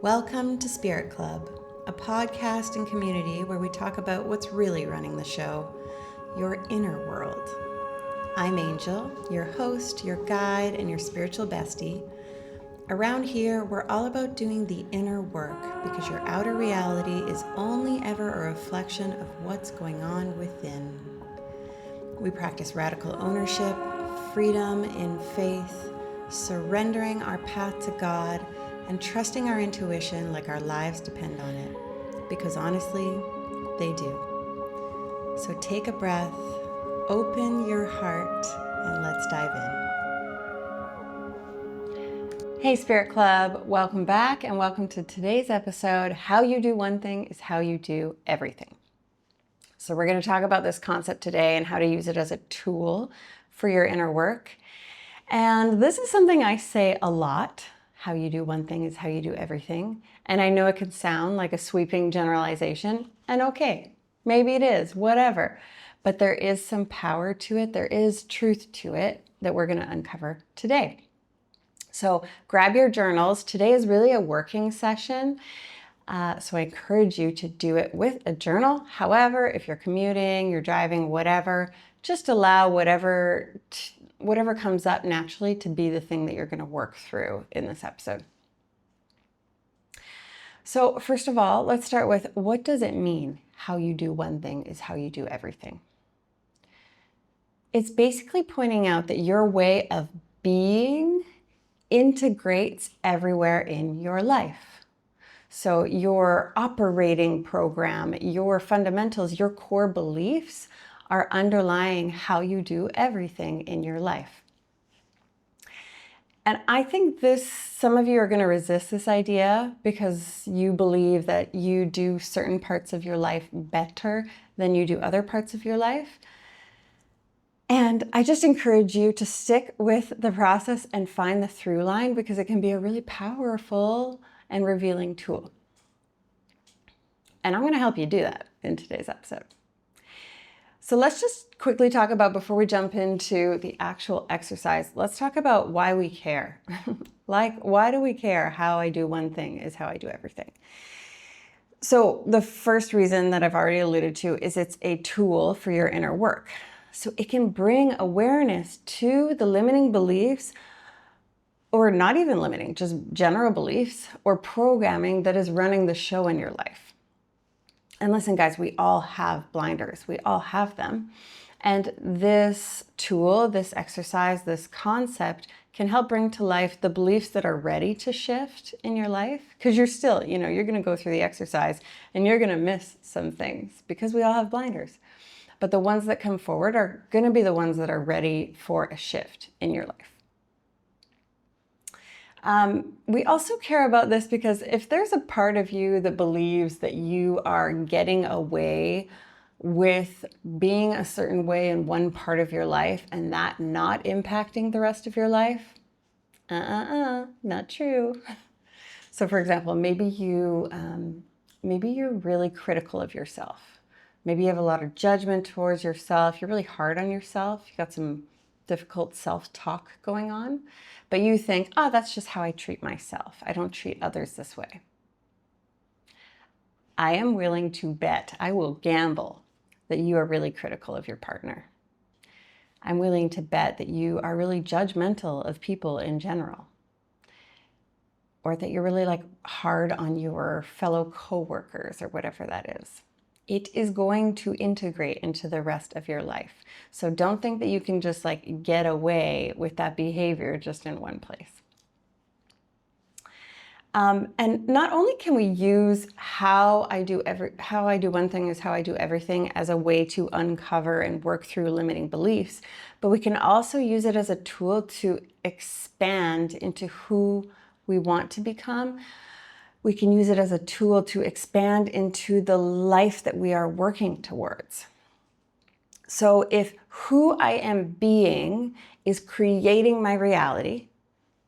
Welcome to Spirit Club, a podcast and community where we talk about what's really running the show, your inner world. I'm Angel, your host, your guide, and your spiritual bestie. Around here, we're all about doing the inner work because your outer reality is only ever a reflection of what's going on within. We practice radical ownership, freedom in faith, surrendering our path to God, and trusting our intuition like our lives depend on it. Because honestly, they do. So take a breath, open your heart, and let's dive in. Hey Spirit Club, welcome back and welcome to today's episode, How You Do One Thing is How You Do Everything. So we're going to talk about this concept today and how to use it as a tool for your inner work. And this is something I say a lot. How you do one thing is how you do everything. And I know it can sound like a sweeping generalization, and okay, maybe it is, whatever. But there is some power to it. There is truth to it that we're going to uncover today. So grab your journals. Today is really a working session. So I encourage you to do it with a journal. However, if you're commuting, you're driving, whatever, just allow whatever comes up naturally to be the thing that you're going to work through in this episode. So first of all, let's start with, what does it mean? How you do one thing is how you do everything. It's basically pointing out that your way of being integrates everywhere in your life. So your operating program, your fundamentals, your core beliefs are underlying how you do everything in your life. And I think some of you are going to resist this idea because you believe that you do certain parts of your life better than you do other parts of your life. And I just encourage you to stick with the process and find the through line because it can be a really powerful and revealing tool. And I'm going to help you do that in today's episode. So let's just quickly talk about, before we jump into the actual exercise, let's talk about why we care. Like, why do we care how I do one thing is how I do everything? So the first reason that I've already alluded to is it's a tool for your inner work. So it can bring awareness to the limiting beliefs, or not even limiting, just general beliefs or programming that is running the show in your life. And listen, guys, we all have blinders. We all have them. And this tool, this exercise, this concept can help bring to life the beliefs that are ready to shift in your life. Because you're still, you're going to go through the exercise and you're going to miss some things because we all have blinders. But the ones that come forward are going to be the ones that are ready for a shift in your life. We also care about this because if there's a part of you that believes that you are getting away with being a certain way in one part of your life and that not impacting the rest of your life, not true. So for example, maybe you're really critical of yourself. Maybe you have a lot of judgment towards yourself. You're really hard on yourself. You got some difficult self-talk going on, but you think, that's just how I treat myself. I don't treat others this way. I am willing to bet, I will gamble that you are really critical of your partner. I'm willing to bet that you are really judgmental of people in general, or that you're really hard on your fellow coworkers or whatever that is. It is going to integrate into the rest of your life. So don't think that you can just get away with that behavior just in one place. And not only can we use how I do one thing is how I do everything as a way to uncover and work through limiting beliefs, but we can also use it as a tool to expand into who we want to become. We can use it as a tool to expand into the life that we are working towards. So if who I am being is creating my reality,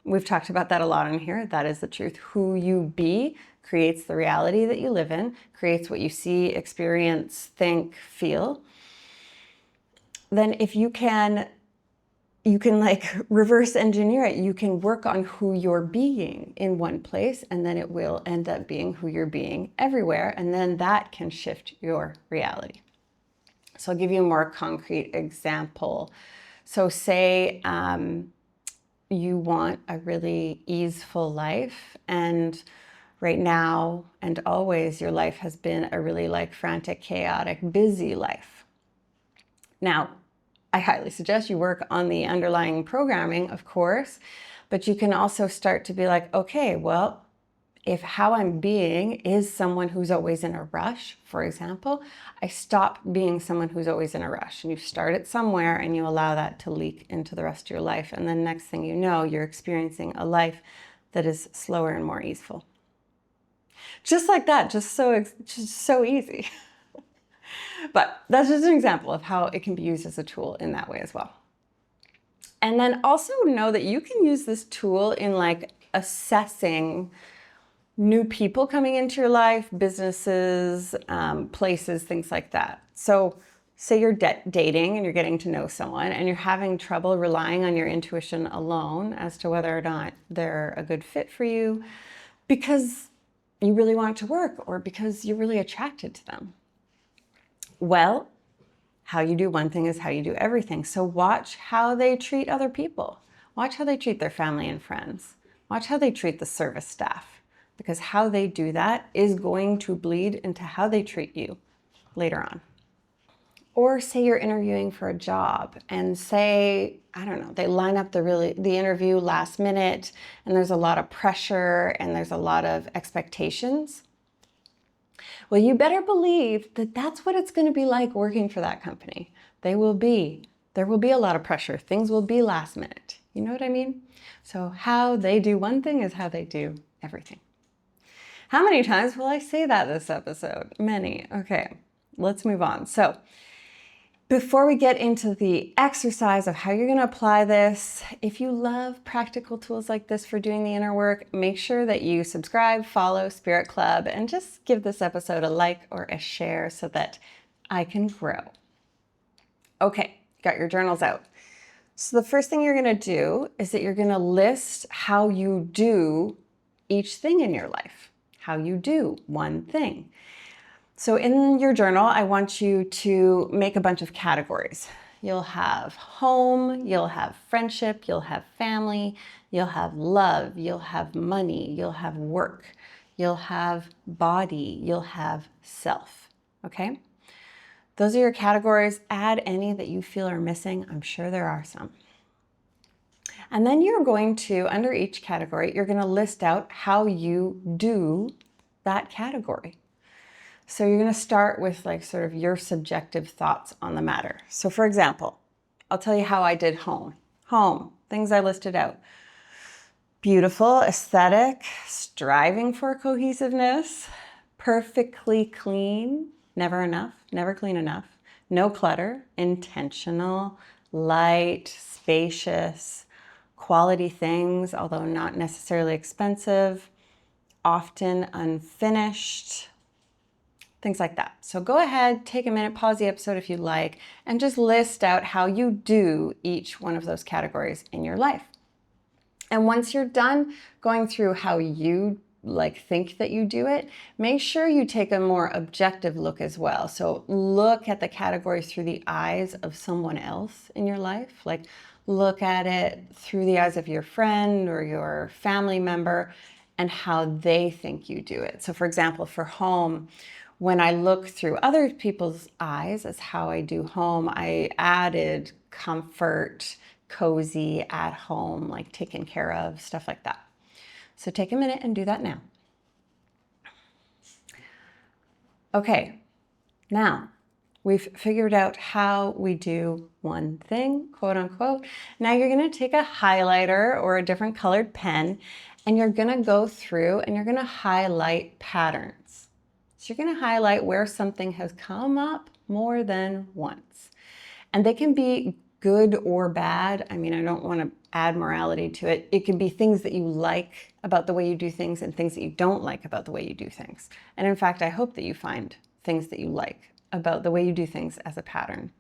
we've talked about that a lot in here. That is the truth. Who you be creates the reality that you live in, creates what you see, experience, think, feel. Then if you can you can like reverse engineer it. You can work on who you're being in one place, and then it will end up being who you're being everywhere. And then that can shift your reality. So I'll give you a more concrete example. So say you want a really easeful life, and right now and always your life has been a really like frantic, chaotic, busy life. Now, I highly suggest you work on the underlying programming, of course, but you can also start to be like, okay, well, if how I'm being is someone who's always in a rush, for example, I stop being someone who's always in a rush. And you start it somewhere and you allow that to leak into the rest of your life. And then next thing you know, you're experiencing a life that is slower and more easeful. Just like that, just so easy. But that's just an example of how it can be used as a tool in that way as well. And then also know that you can use this tool in like assessing new people coming into your life, businesses, places, things like that. So say you're dating and you're getting to know someone and you're having trouble relying on your intuition alone as to whether or not they're a good fit for you because you really want it to work or because you're really attracted to them. Well, how you do one thing is how you do everything. So watch how they treat other people. Watch how they treat their family and friends. Watch how they treat the service staff, because how they do that is going to bleed into how they treat you later on. Or say you're interviewing for a job and say, I don't know, they line up the interview last minute and there's a lot of pressure and there's a lot of expectations. Well, you better believe that that's what it's going to be like working for that company. There will be a lot of pressure. Things will be last minute. You know what I mean? So how they do one thing is how they do everything. How many times will I say that this episode? Many. Okay, let's move on. So before we get into the exercise of how you're going to apply this, if you love practical tools like this for doing the inner work, make sure that you subscribe, follow Spirit Club, and just give this episode a like or a share so that I can grow. Okay, got your journals out. So the first thing you're going to do is that you're going to list how you do each thing in your life, how you do one thing. So in your journal, I want you to make a bunch of categories. You'll have home, you'll have friendship, you'll have family, you'll have love, you'll have money, you'll have work, you'll have body, you'll have self, okay? Those are your categories. Add any that you feel are missing. I'm sure there are some. And then you're going to, under each category, you're going to list out how you do that category. So you're going to start with like sort of your subjective thoughts on the matter. So for example, I'll tell you how I did home. Home, things I listed out. Beautiful, aesthetic, striving for cohesiveness, perfectly clean, never enough, never clean enough, no clutter, intentional, light, spacious, quality things, although not necessarily expensive, often unfinished, things like that. So go ahead, take a minute, pause the episode if you like, and just list out how you do each one of those categories in your life. And once you're done going through how you think that you do it, make sure you take a more objective look as well. So look at the categories through the eyes of someone else in your life. Like look at it through the eyes of your friend or your family member and how they think you do it. So for example, for home, when I look through other people's eyes as how I do home, I added comfort, cozy, at home, like taken care of, stuff like that. So take a minute and do that now. Okay, now we've figured out how we do one thing, quote unquote. Now you're gonna take a highlighter or a different colored pen and you're gonna go through and you're gonna highlight patterns. So you're going to highlight where something has come up more than once. And they can be good or bad. I mean, I don't want to add morality to it. It can be things that you like about the way you do things and things that you don't like about the way you do things. And in fact, I hope that you find things that you like about the way you do things as a pattern.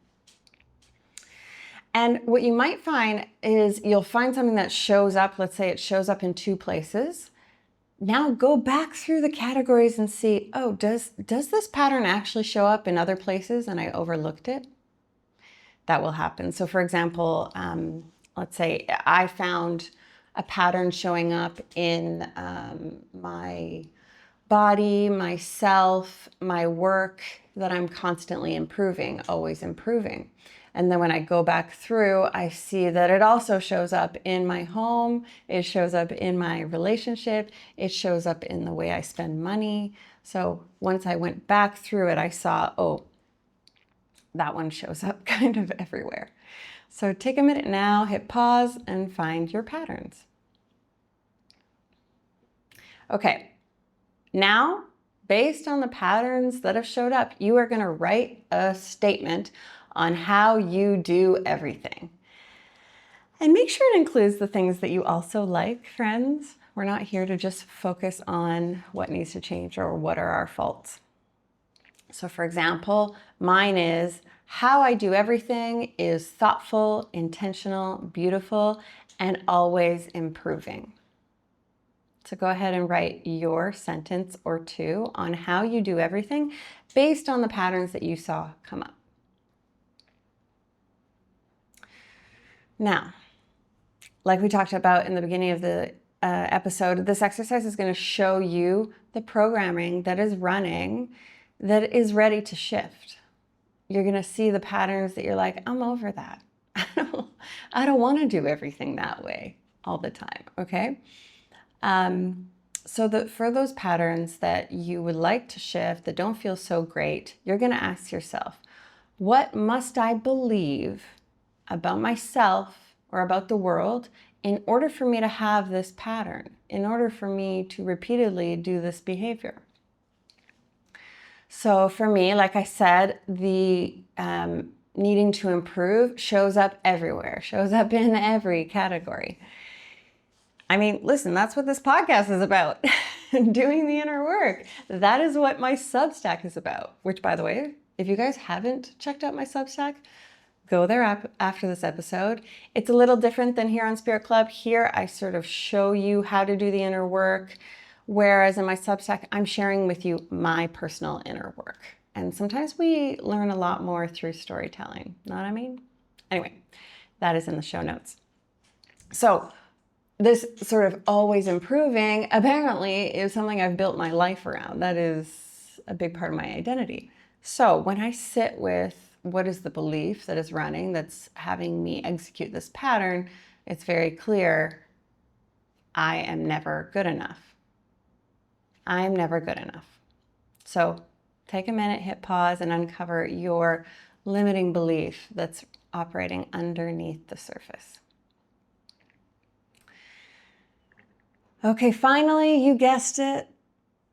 And what you might find is you'll find something that shows up, let's say it shows up in 2 places. Now go back through the categories and see, oh, does this pattern actually show up in other places and I overlooked it? That will happen. So for example, let's say I found a pattern showing up in my body, myself, my work, that I'm constantly improving, always improving. And then when I go back through, I see that it also shows up in my home, it shows up in my relationship, it shows up in the way I spend money. So once I went back through it, I saw, oh, that one shows up kind of everywhere. So take a minute now, hit pause, and find your patterns. Okay, now, based on the patterns that have showed up, you are going to write a statement on how you do everything. And make sure it includes the things that you also like, friends. We're not here to just focus on what needs to change or what are our faults. So for example, mine is, how I do everything is thoughtful, intentional, beautiful, and always improving. So go ahead and write your sentence or 2 on how you do everything based on the patterns that you saw come up. Now, like we talked about in the beginning of the episode, this exercise is going to show you the programming that is running, that is ready to shift. You're going to see the patterns that you're like, I'm over that. I don't want to do everything that way all the time, okay? So that for those patterns that you would like to shift that don't feel so great, you're going to ask yourself, what must I believe about myself or about the world in order for me to have this pattern, in order for me to repeatedly do this behavior? So for me, like I said, the needing to improve shows up everywhere, shows up in every category. I mean, listen, that's what this podcast is about, doing the inner work. That is what my Substack is about, which, by the way, if you guys haven't checked out my Substack, go there after this episode. It's a little different than here on Spirit Club. Here, I sort of show you how to do the inner work, whereas in my Substack, I'm sharing with you my personal inner work. And sometimes we learn a lot more through storytelling. Know what I mean? Anyway, that is in the show notes. So this sort of always improving apparently is something I've built my life around. That is a big part of my identity. So when I sit with what is the belief that is running, that's having me execute this pattern, it's very clear, I am never good enough. I am never good enough. So take a minute, hit pause, and uncover your limiting belief that's operating underneath the surface. Okay, finally, you guessed it.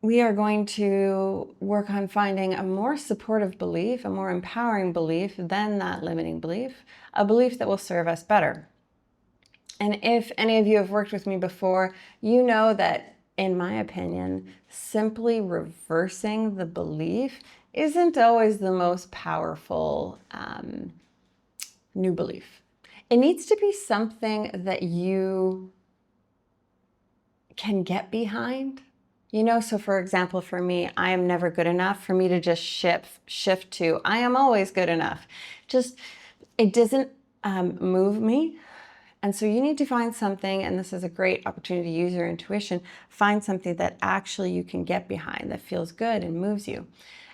We are going to work on finding a more supportive belief, a more empowering belief than that limiting belief, a belief that will serve us better. And if any of you have worked with me before, you know that, in my opinion, simply reversing the belief isn't always the most powerful new belief. It needs to be something that you can get behind. You know, so for example, for me, I am never good enough. For me to just shift to I am always good enough, it doesn't move me. And so you need to find something, and this is a great opportunity to use your intuition, find something that actually you can get behind, that feels good and moves you.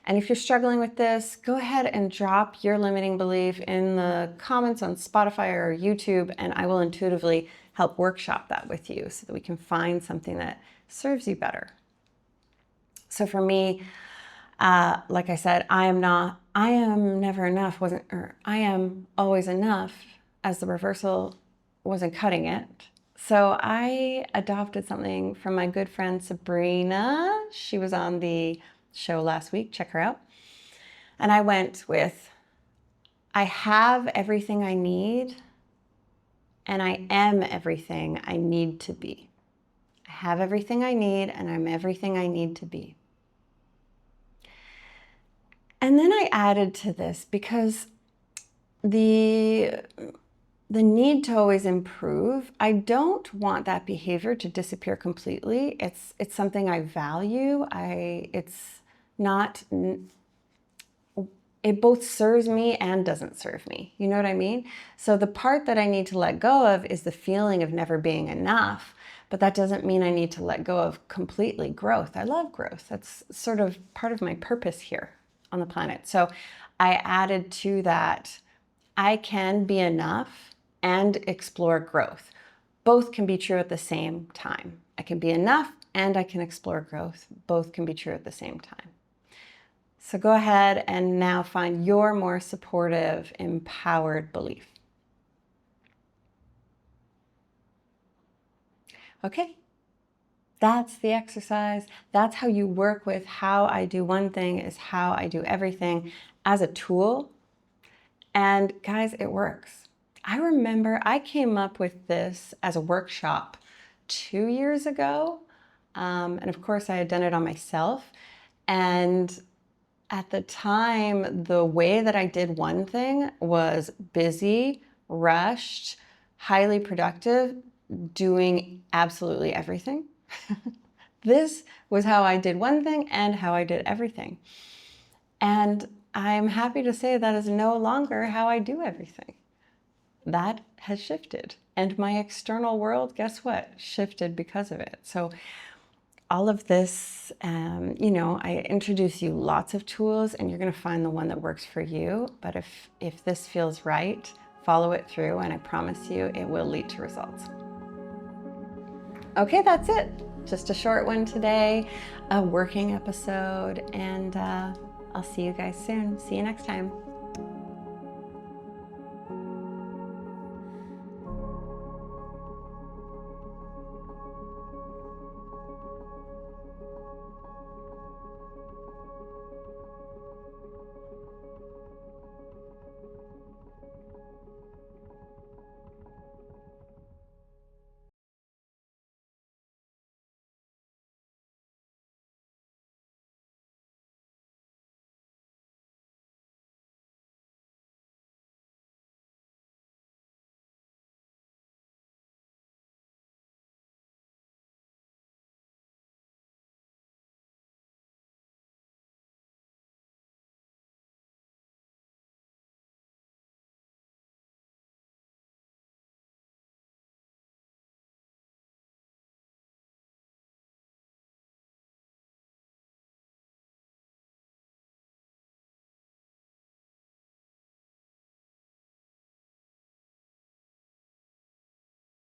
And if you're struggling with this, go ahead and drop your limiting belief in the comments on Spotify or YouTube, and I will intuitively help workshop that with you so that we can find something that serves you better. So for me, like I said, I am never enough, I am always enough, as the reversal wasn't cutting it. So I adopted something from my good friend Sabrina. She was on the show last week, check her out. And I went with, I have everything I need, and I am everything I need to be. I have everything I need, and I'm everything I need to be. And then I added to this because the the need to always improve. I don't want that behavior to disappear completely. It's something I value. It's not, it both serves me and doesn't serve me. You know what I mean? So the part that I need to let go of is the feeling of never being enough, but that doesn't mean I need to let go of completely growth. I love growth. That's sort of part of my purpose here on the planet. So I added to that, I can be enough and explore growth. Both can be true at the same time. I can be enough and I can explore growth. Both can be true at the same time. So go ahead and now find your more supportive, empowered belief. Okay, that's the exercise. That's how you work with how I do one thing is how I do everything as a tool. And guys, it works. I remember I came up with this as a workshop 2 years ago. And of course, I had done it on myself. And at the time, the way that I did one thing was busy, rushed, highly productive, doing absolutely everything. This was how I did one thing and how I did everything. And I'm happy to say that is no longer how I do everything. That has shifted. And my external world, guess what? Shifted because of it. So all of this, I introduce you lots of tools and you're going to find the one that works for you. But if this feels right, follow it through and I promise you it will lead to results. Okay, that's it. Just a short one today, a working episode, and I'll see you guys soon. See you next time.